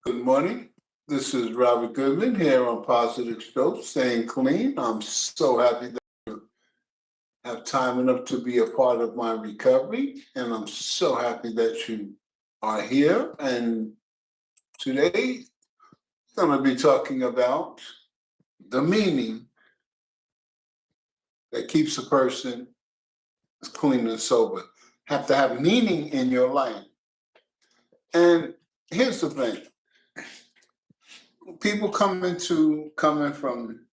Good morning. This is Robert Goodman here on Positive Stroke, staying clean. I'm so happy that you have time enough to be a part of my recovery, and I'm so happy that you are here. And today, I'm going to be talking about the meaning that keeps a person clean and sober. Have to have meaning in your life. And here's the thing. People coming from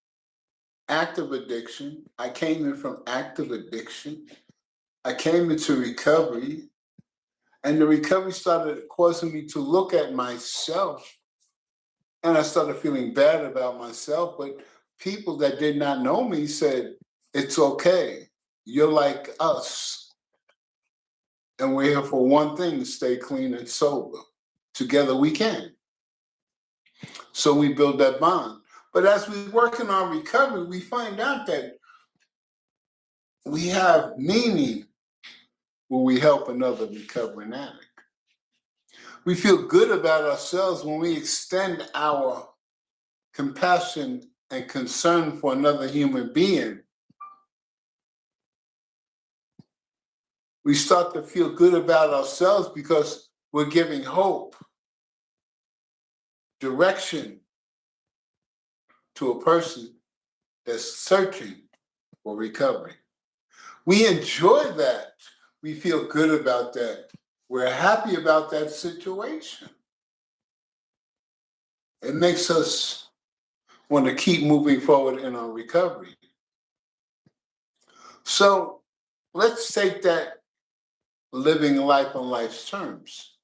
active addiction. I came in from active addiction. I came into recovery, and the recovery started causing me to look at myself, and I started feeling bad about myself. But people that did not know me said, "It's okay. You're like us, and we're here for one thing: to stay clean and sober. Together we can." So we build that bond. But as we work in our recovery, we find out that we have meaning when we help another recovering addict. We feel good about ourselves when we extend our compassion and concern for another human being. We start to feel good about ourselves because we're giving hope, direction to a person that's searching for recovery. We enjoy that. We feel good about that. We're happy about that situation. It makes us want to keep moving forward in our recovery. So let's take that living life on life's terms.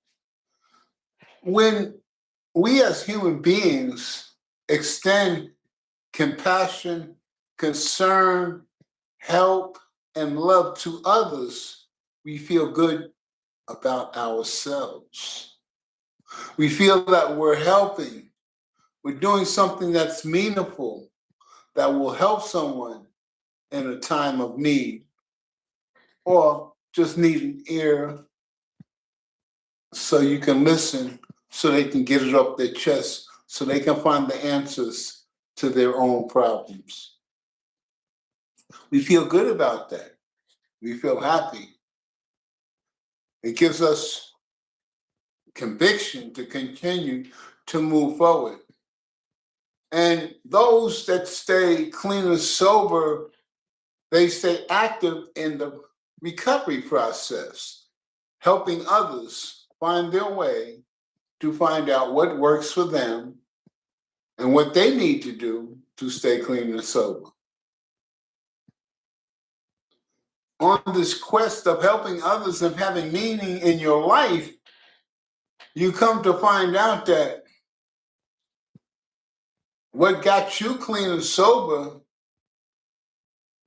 When we as human beings extend compassion, concern, help, and love to others, we feel good about ourselves. We feel that we're helping. We're doing something that's meaningful, that will help someone in a time of need, or just need an ear so you can listen, so they can get it off their chest, so they can find the answers to their own problems. We feel good about that. We feel happy. It gives us conviction to continue to move forward. And those that stay clean and sober, they stay active in the recovery process, helping others find their way to find out what works for them and what they need to do to stay clean and sober. On this quest of helping others and having meaning in your life, you come to find out that what got you clean and sober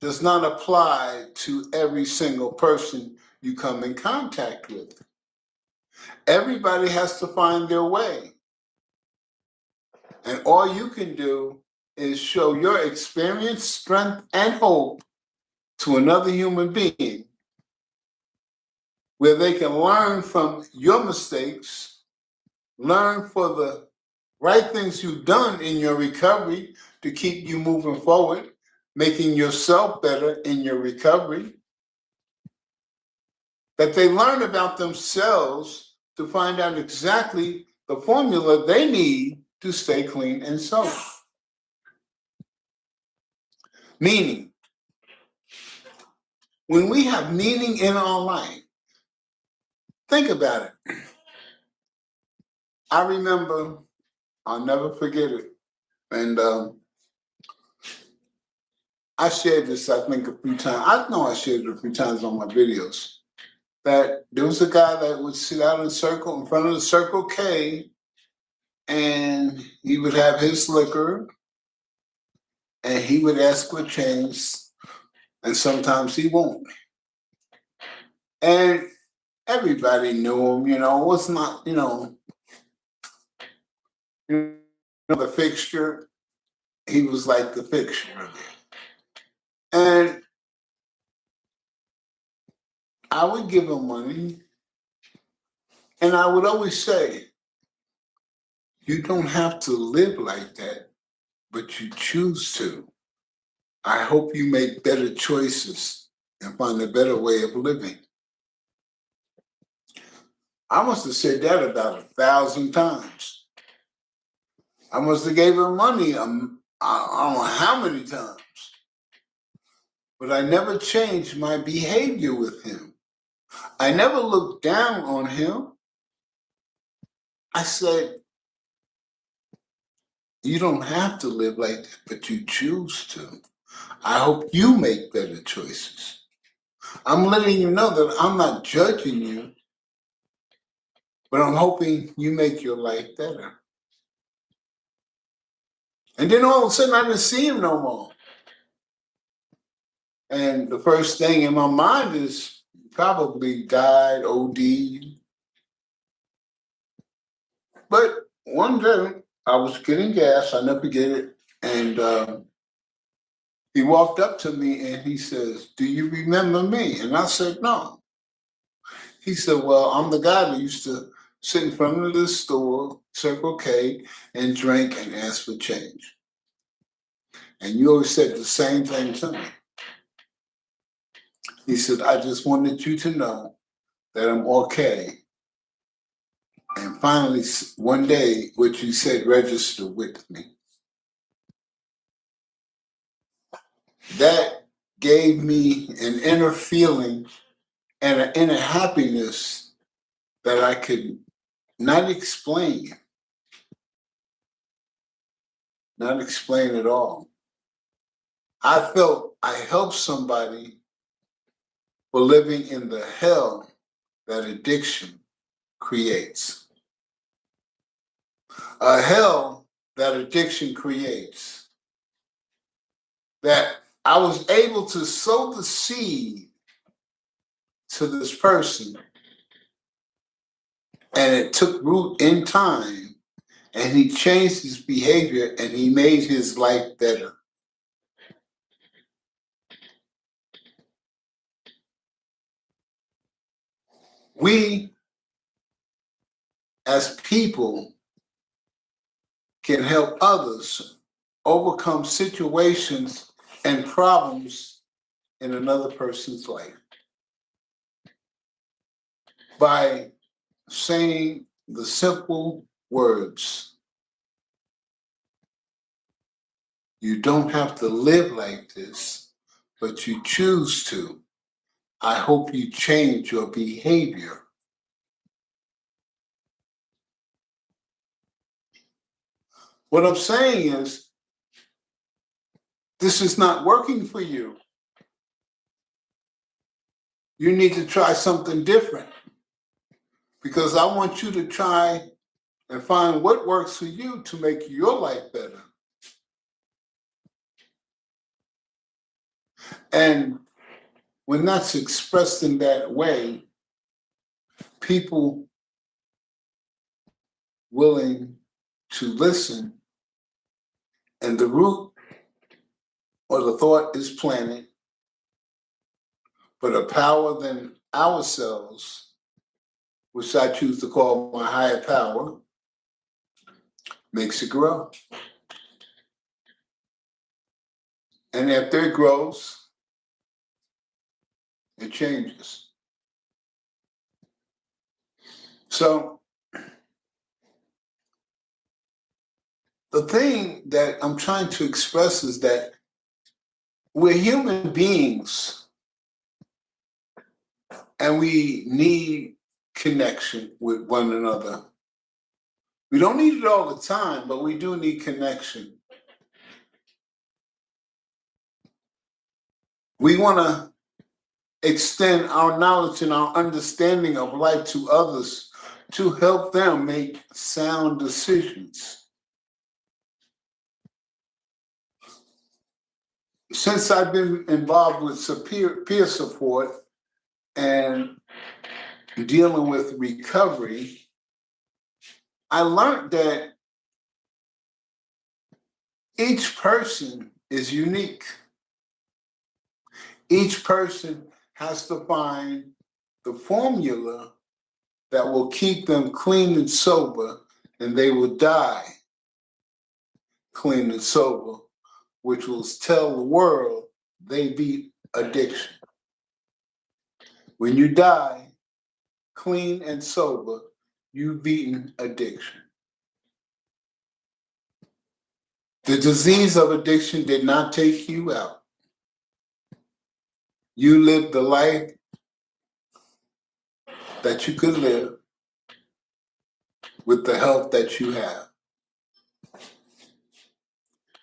does not apply to every single person you come in contact with. Everybody has to find their way. And all you can do is show your experience, strength, and hope to another human being where they can learn from your mistakes, learn for the right things you've done in your recovery to keep you moving forward, making yourself better in your recovery, that they learn about themselves to find out exactly the formula they need to stay clean and sober. Meaning, when we have meaning in our life, think about it. I remember, I'll never forget it, and I shared this, I think, a few times. I know I shared it a few times on my videos, that there was a guy that would sit out in a circle in front of the Circle K, and he would have his liquor, and he would ask for change, and sometimes he won't. And everybody knew him, was not, the fixture. He was like the fixture. And I would give him money, and I would always say, You don't have to live like that, but you choose to. I hope you make better choices and find a better way of living. I must have said that about 1,000 times. I must have gave him money, I don't know how many times. But I never changed my behavior with him. I never looked down on him. I said, you don't have to live like that, but you choose to. I hope you make better choices. I'm letting you know that I'm not judging you, but I'm hoping you make your life better. And then all of a sudden, I didn't see him no more. And the first thing in my mind is probably died, OD. But one day, I was getting gas, I never get it, and he walked up to me and he says, "Do you remember me?" And I said, "No." He said, "Well, I'm the guy that used to sit in front of this store, Circle K, and drink and ask for change. And you always said the same thing to me." He said, "I just wanted you to know that I'm okay. And finally, one day, what you said registered with me." That gave me an inner feeling and an inner happiness that I could not explain, not explain at all. I felt I helped somebody for living in the hell that addiction creates. A hell that addiction creates. That I was able to sow the seed to this person, and it took root in time, and he changed his behavior and he made his life better. We, as people, can help others overcome situations and problems in another person's life by saying the simple words, "You don't have to live like this, but you choose to. I hope you change your behavior." What I'm saying is, this is not working for you. You need to try something different, because I want you to try and find what works for you to make your life better. And when that's expressed in that way, people willing to listen, and the root or the thought is planted, but a power than ourselves, which I choose to call my higher power, makes it grow. And after it grows, it changes. So the thing that I'm trying to express is that we're human beings and we need connection with one another. We don't need it all the time, but we do need connection. We want to extend our knowledge and our understanding of life to others to help them make sound decisions. Since I've been involved with peer support and dealing with recovery, I learned that each person is unique. Each person has to find the formula that will keep them clean and sober and they will die clean and sober, which will tell the world they beat addiction. When you die clean and sober, you've beaten addiction. The disease of addiction did not take you out. You lived the life that you could live with the health that you have,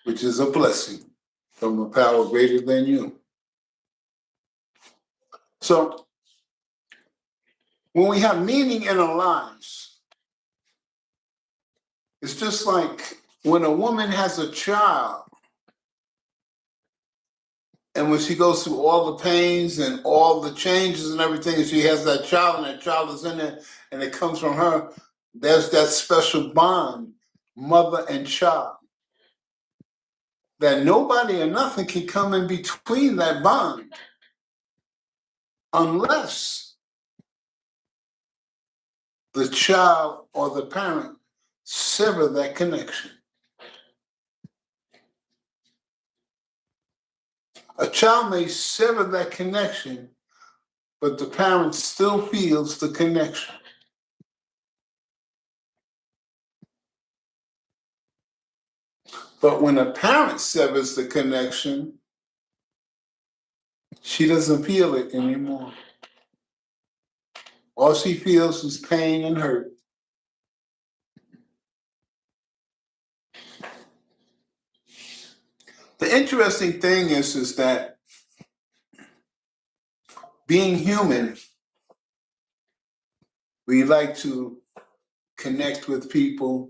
which is a blessing from a power greater than you. So, when we have meaning in our lives, it's just like when a woman has a child, and when she goes through all the pains and all the changes and everything, and she has that child, and that child is in there, and it comes from her, there's that special bond, mother and child, that nobody or nothing can come in between that bond unless the child or the parent sever that connection. A child may sever that connection, but the parent still feels the connection. But when a parent severs the connection, she doesn't feel it anymore. All she feels is pain and hurt. The interesting thing is that being human, we like to connect with people.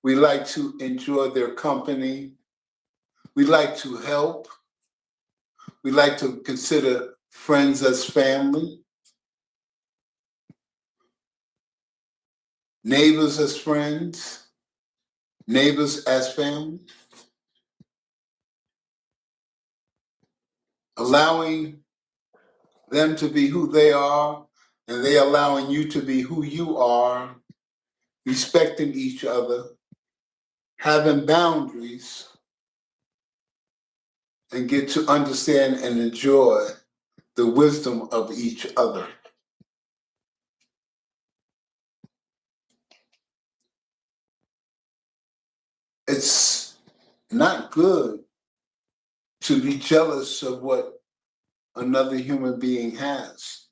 We like to enjoy their company. We like to help. We like to consider friends as family, neighbors as friends, neighbors as family. Allowing them to be who they are, and they allowing you to be who you are, respecting each other, having boundaries, and get to understand and enjoy the wisdom of each other. It's not good to be jealous of what another human being has,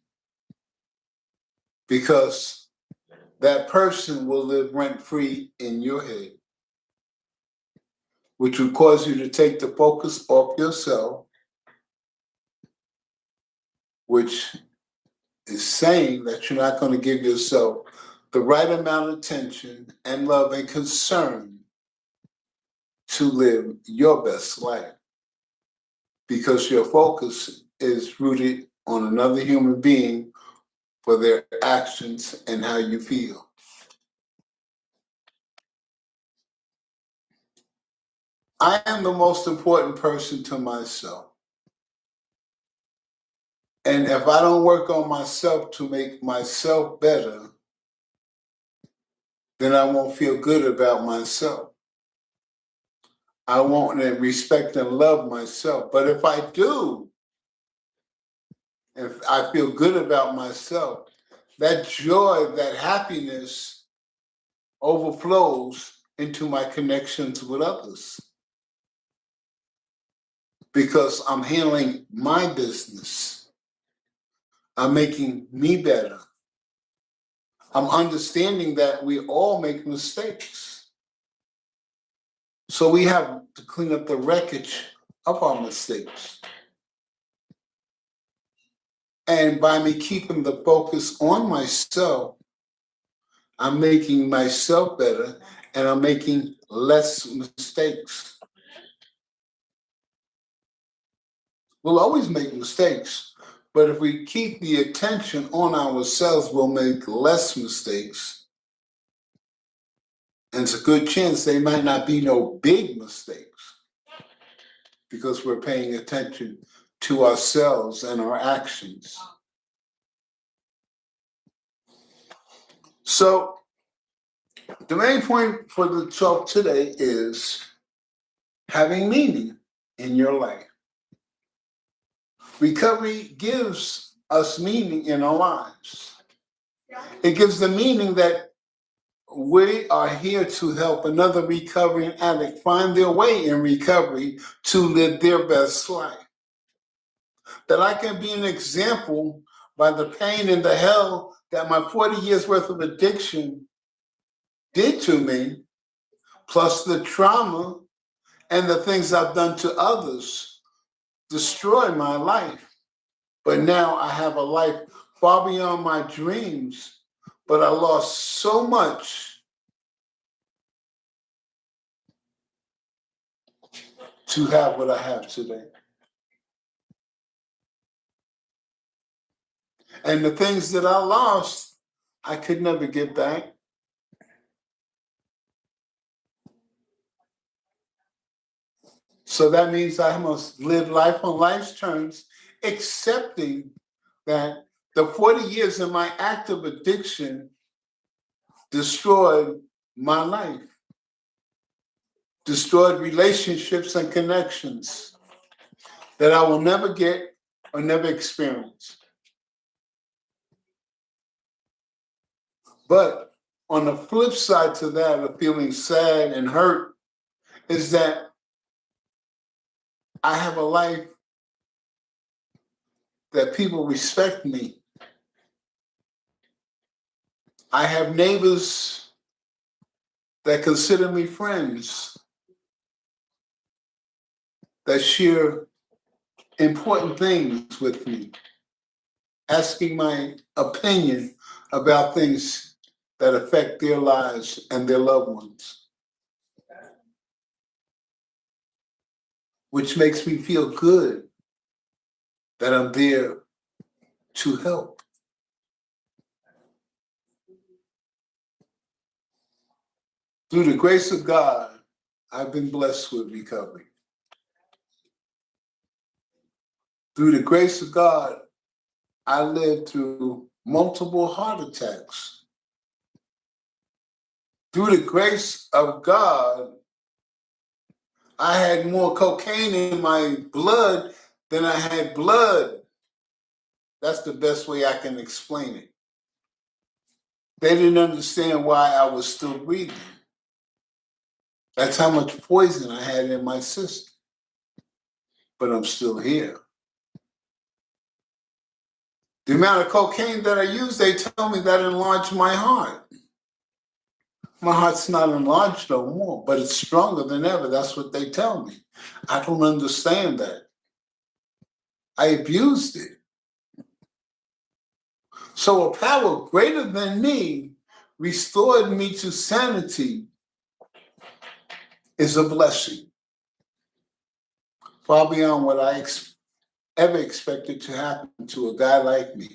because that person will live rent-free in your head, which will cause you to take the focus off yourself, which is saying that you're not going to give yourself the right amount of attention and love and concern to live your best life, because your focus is rooted on another human being for their actions and how you feel. I am the most important person to myself. And if I don't work on myself to make myself better, then I won't feel good about myself. I won't respect and love myself. But if I do, if I feel good about myself, that joy, that happiness overflows into my connections with others, because I'm handling my business. I'm making me better. I'm understanding that we all make mistakes. So we have to clean up the wreckage of our mistakes. And by me keeping the focus on myself, I'm making myself better, and I'm making less mistakes. We'll always make mistakes, but if we keep the attention on ourselves, we'll make less mistakes. And it's a good chance they might not be no big mistakes, because we're paying attention to ourselves and our actions. So The main point for the talk today is having meaning in your life. Recovery gives us meaning in our lives. It gives the meaning that we are here to help another recovering addict find their way in recovery to live their best life. That I can be an example by the pain and the hell that my 40 years worth of addiction did to me, plus the trauma and the things I've done to others, destroyed my life. But now I have a life far beyond my dreams, but I lost so much to have what I have today. And the things that I lost, I could never get back. So that means I must live life on life's terms, accepting that the 40 years of my active addiction destroyed my life, destroyed relationships and connections that I will never get or never experience. But on the flip side to that, of feeling sad and hurt, is that I have a life that people respect me. I have neighbors that consider me friends, that share important things with me, asking my opinion about things that affect their lives and their loved ones, which makes me feel good that I'm there to help. Through the grace of God, I've been blessed with recovery. Through the grace of God, I lived through multiple heart attacks. Through the grace of God, I had more cocaine in my blood than I had blood. That's the best way I can explain it. They didn't understand why I was still breathing. That's how much poison I had in my system. But I'm still here. The amount of cocaine that I used, they told me that enlarged my heart. My heart's not enlarged no more, but it's stronger than ever. That's what they tell me. I don't understand that. I abused it. So a power greater than me restored me to sanity is a blessing, far beyond what I ever expected to happen to a guy like me.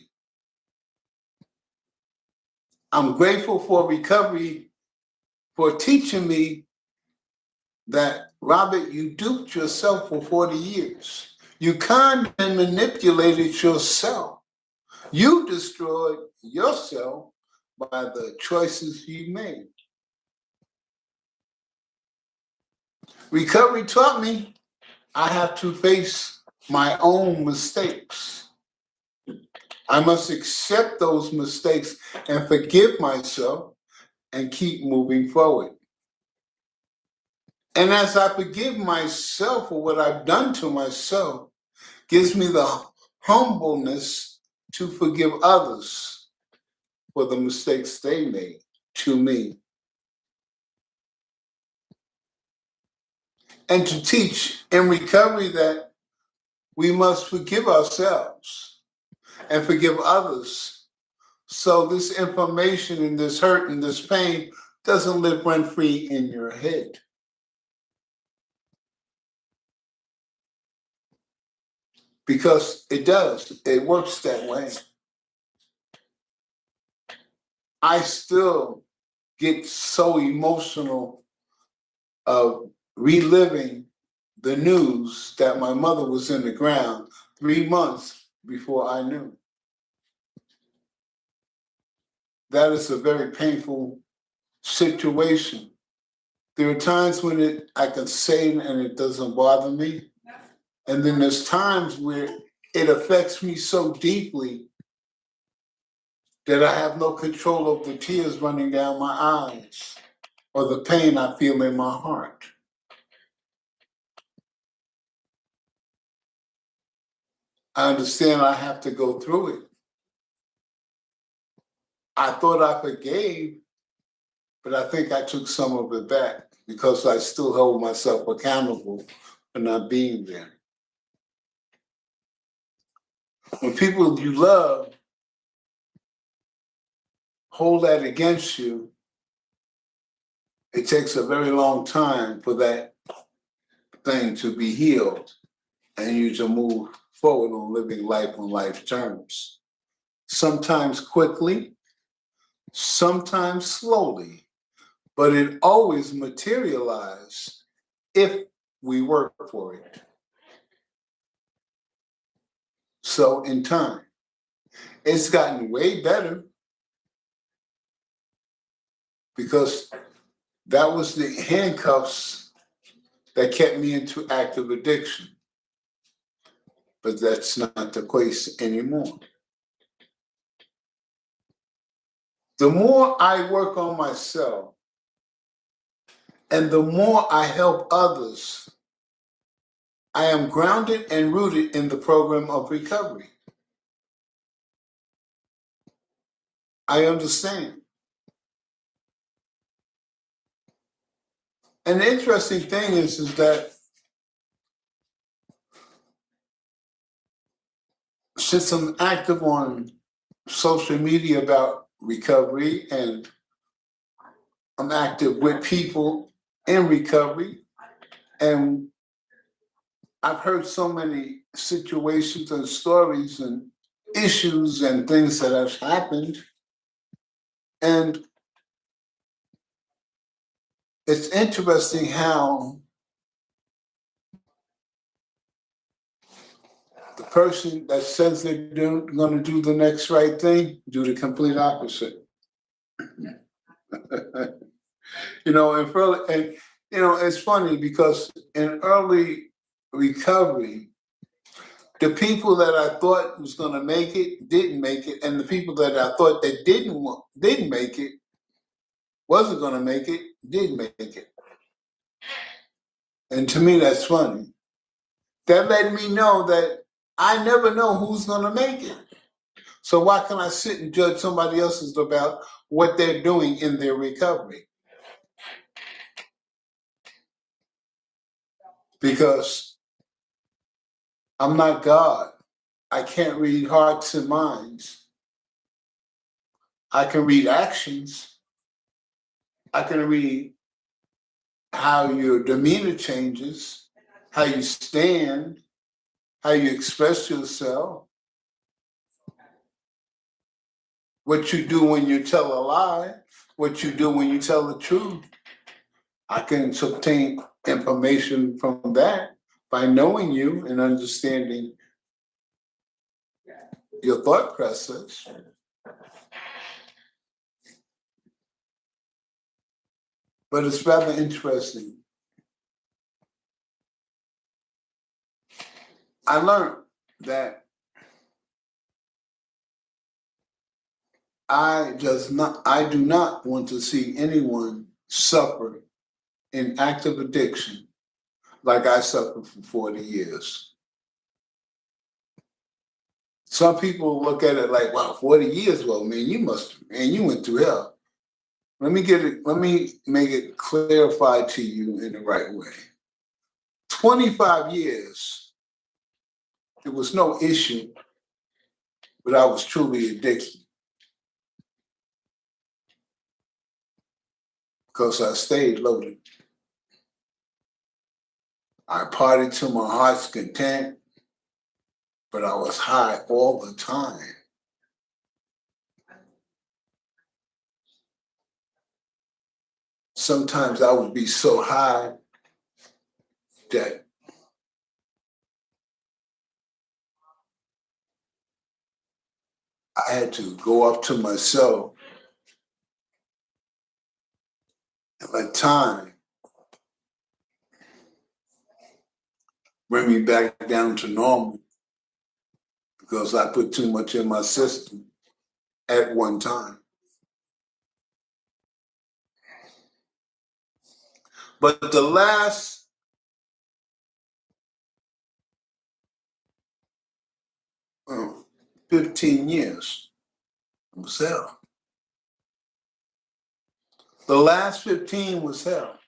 I'm grateful for recovery, for teaching me that, Robert, you duped yourself for 40 years. You conned and manipulated yourself. You destroyed yourself by the choices you made. Recovery taught me I have to face my own mistakes. I must accept those mistakes and forgive myself and keep moving forward. And as I forgive myself for what I've done to myself, gives me the humbleness to forgive others for the mistakes they made to me. And to teach in recovery that we must forgive ourselves and forgive others. So this information and this hurt and this pain doesn't live rent-free in your head. Because it does, it works that way. I still get so emotional of reliving the news that my mother was in the ground 3 months before I knew. That is a very painful situation. There are times when I can say and it doesn't bother me. And then there's times where it affects me so deeply that I have no control of the tears running down my eyes or the pain I feel in my heart. I understand I have to go through it. I thought I forgave, but I think I took some of it back because I still hold myself accountable for not being there. When people you love hold that against you, it takes a very long time for that thing to be healed and you to move forward on living life on life terms. Sometimes quickly, sometimes slowly, but it always materializes if we work for it. So in time, it's gotten way better because that was the handcuffs that kept me into active addiction. But that's not the case anymore. The more I work on myself and the more I help others, I am grounded and rooted in the program of recovery. I understand. And the interesting thing is that since I'm active on social media about recovery and I'm active with people in recovery, and I've heard so many situations and stories and issues and things that have happened. And it's interesting how the person that says they're going to do the next right thing do the complete opposite. And it's funny because in early recovery, the people that I thought was going to make it didn't make it, and the people that I thought that didn't make it, wasn't going to make it, did make it. And to me, that's funny. That let me know that I never know who's going to make it. So why can I sit and judge somebody else's about what they're doing in their recovery? Because I'm not God. I can't read hearts and minds. I can read actions. I can read how your demeanor changes, how you stand, how you express yourself, what you do when you tell a lie, what you do when you tell the truth. I can obtain information from that by knowing you and understanding your thought process. But it's rather interesting. I learned that I do not want to see anyone suffer in active addiction like I suffered for 40 years. Some people look at it like, wow, 40 years, well, man, you went through hell. Let me make it clarified to you in the right way. 25 years, there was no issue, but I was truly addicted because I stayed loaded. I partied to my heart's content, but I was high all the time. Sometimes I would be so high that I had to go up to myself and let time bring me back down to normal because I put too much in my system at one time. But the last 15 years was hell. The last 15 was hell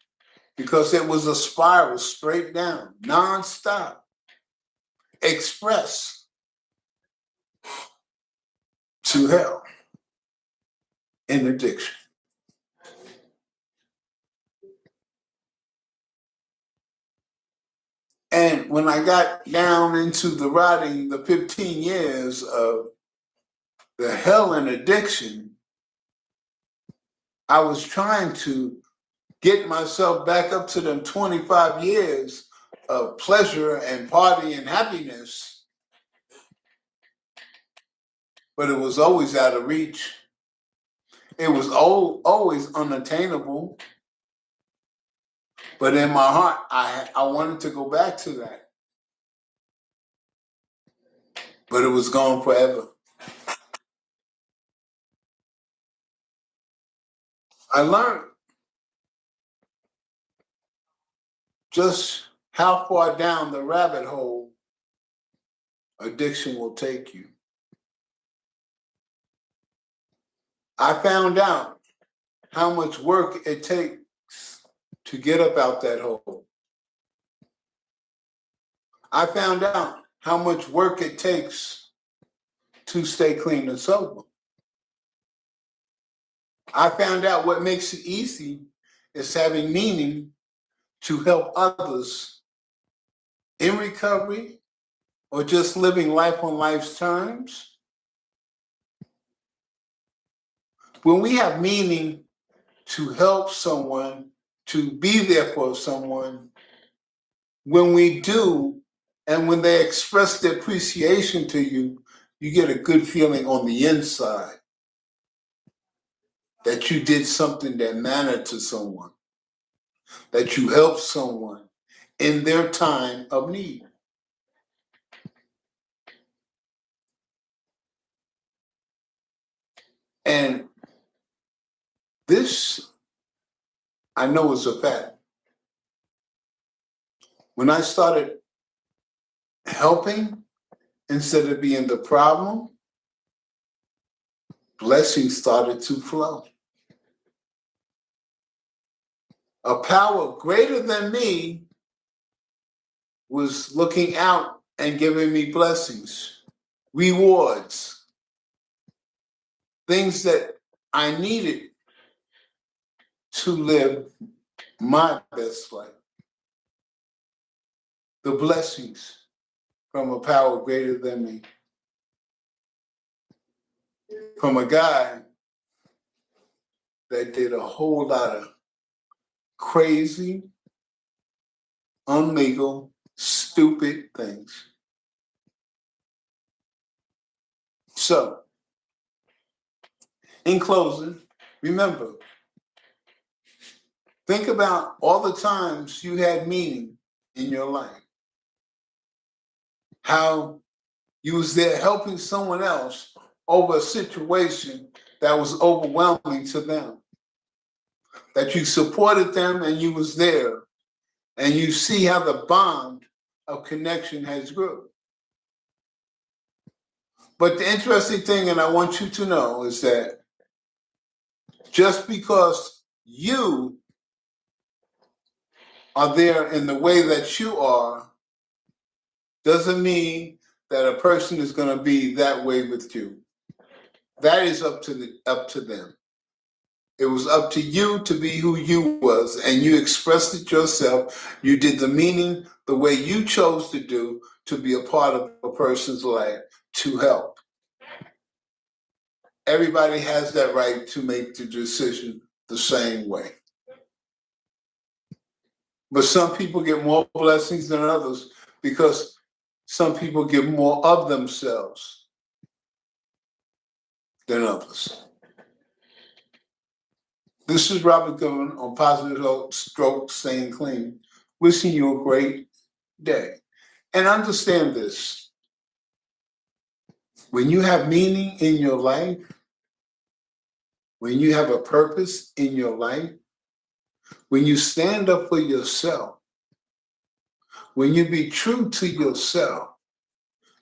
because it was a spiral straight down, nonstop, express to hell in addiction. And when I got down into the writing, the 15 years of the hell in addiction, I was trying to get myself back up to them 25 years of pleasure and party and happiness, but it was always out of reach. It was always unattainable. But in my heart, I wanted to go back to that. But it was gone forever. I learned just how far down the rabbit hole addiction will take you. I found out how much work it takes to get up out that hole. I found out how much work it takes to stay clean and sober. I found out what makes it easy is having meaning to help others in recovery or just living life on life's terms. When we have meaning to help someone, to be there for someone, when we do, and when they express their appreciation to you, you get a good feeling on the inside that you did something that mattered to someone, that you helped someone in their time of need. And this, I know, is a fact. When I started helping instead of being the problem, blessings started to flow. A power greater than me was looking out and giving me blessings, rewards, things that I needed to live my best life. The blessings from a power greater than me. From a guy that did a whole lot of crazy, unlegal, stupid things. So, in closing, remember, think about all the times you had meaning in your life. How you was there helping someone else over a situation that was overwhelming to them. That you supported them and you was there. And you see how the bond of connection has grown. But the interesting thing, and I want you to know, is that just because you are there in the way that you are, doesn't mean that a person is going to be that way with you. That is up to them. It was up to you to be who you was, and you expressed it yourself. You did the meaning the way you chose to do to be a part of a person's life to help. Everybody has that right to make the decision the same way. But some people get more blessings than others because some people give more of themselves than others. This is Robert Goodman on Positive Stroke Staying Clean, wishing you a great day. And understand this, when you have meaning in your life, when you have a purpose in your life, when you stand up for yourself, when you be true to yourself,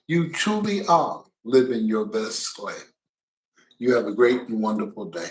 you truly are living your best life. You have a great and wonderful day.